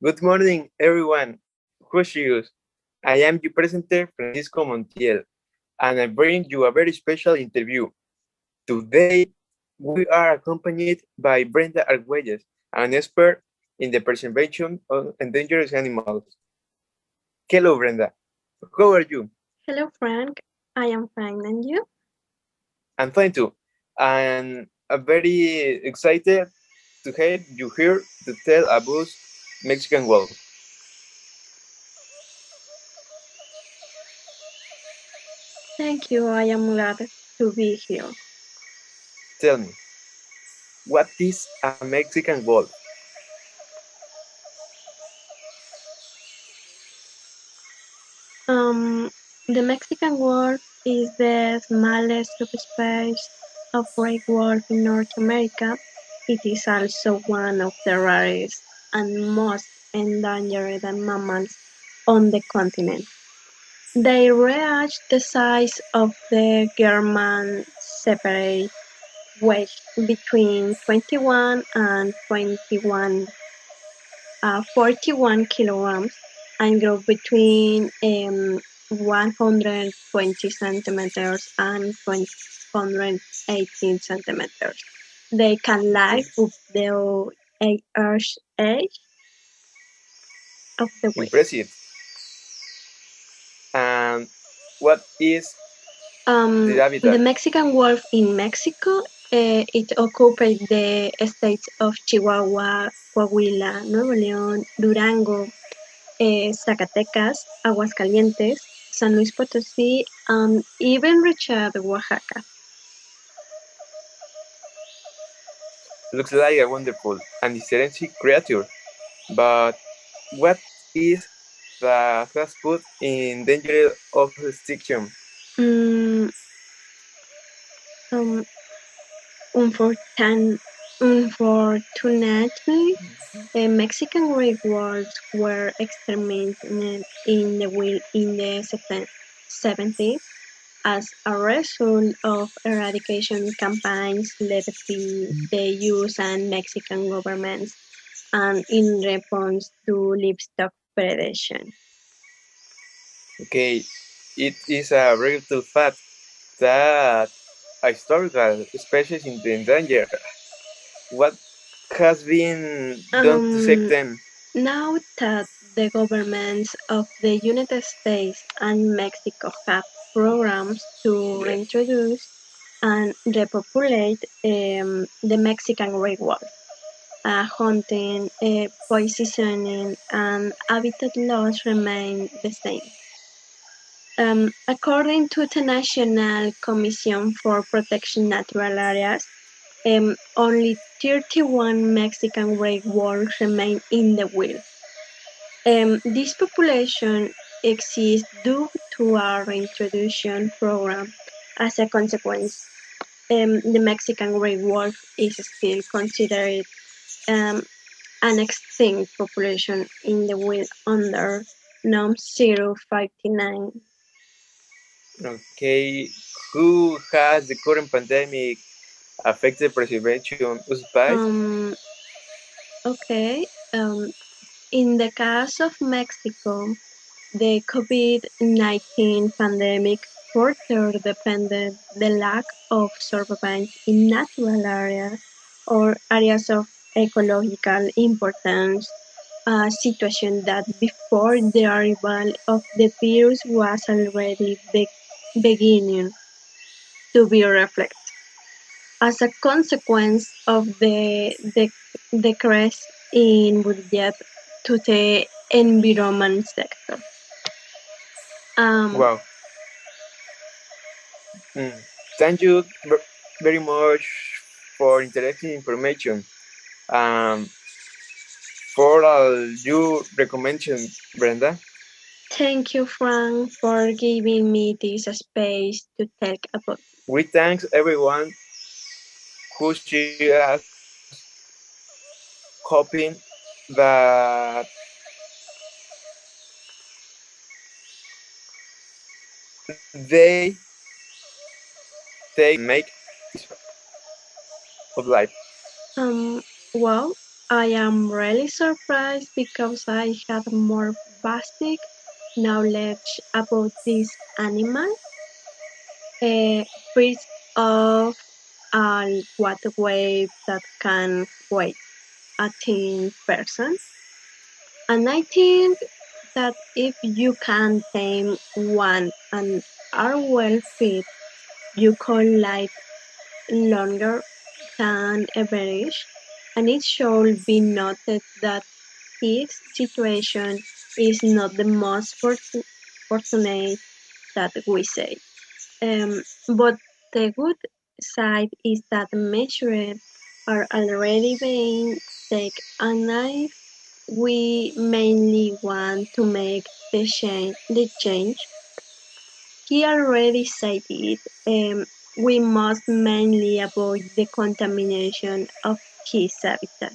Good morning, everyone. Who's you? I am your presenter, Francisco Montiel, and I bring you a very special interview. Today, we are accompanied by Brenda Arguelles, an expert in the preservation of endangered animals. Hello, Brenda. How are you? Hello, Frank. I am fine, and you? I'm fine too. And I'm very excited to have you here to tell about Mexican wolf. Thank you. I am glad to be here. Tell me, what is a Mexican wolf? Um, the Mexican wolf is the smallest subspecies of gray wolf in North America. It is also one of the rarest and most endangered mammals on the continent. They reach the size of the German separate weight between 21 and 41 kilograms and grow between 120 centimeters and 218 centimeters. They can live up to 8 years age of the weight. Impressive. And what is the The habitat? Mexican wolf in Mexico, it occupies the states of Chihuahua, Coahuila, Nuevo León, Durango, Zacatecas, Aguascalientes, San Luis Potosí, and even reached Oaxaca. Looks like a wonderful and interesting creature. But what is the fast food in danger of extinction? Mm, um, unfortunately, the Mexican gray wolves were exterminated in the wild in the 70s as a result of eradication campaigns led by the US and Mexican governments and in response to livestock predation. Okay, it is a relative fact that a historical species in the danger. What has been done to save Um, them? Now that the governments of the United States and Mexico have programs to Yeah. reintroduce and repopulate the Mexican gray wolf, hunting, positioning, and habitat loss remain the same. According to the National Commission for Protection Natural Areas, only 31 Mexican gray wolves remain in the wild. This population exists due to our reintroduction program. As a consequence, the Mexican gray wolf is still considered um, an extinct population in the wild under NOM 059. Okay, who has the current pandemic affected preservation of spice? Um, okay. In the case of Mexico, the COVID-19 pandemic further depended the lack of surveillance in natural areas or areas of ecological importance, a situation that before the arrival of the virus was already beginning to be reflected. As a consequence of the decrease in budget to the environment sector. Um, Wow. Mm. Thank you very much for interesting information. Um, for all your recommendations, Brenda, Thank you, Frank, for giving me this space to talk about. we thank everyone who cheered us, hoping that they take make of life? Um, well, I am really surprised because I have more basic knowledge about this animal. First of all, what wave that can weigh a 10 person. And I think that if you can tame one and are well fed, you can live longer than average. And it should be noted that this situation is not the most fortunate that we say. But the good side is that measures are already being taken, and we mainly want to make the change. He already said it. We must mainly avoid the contamination of his habitat.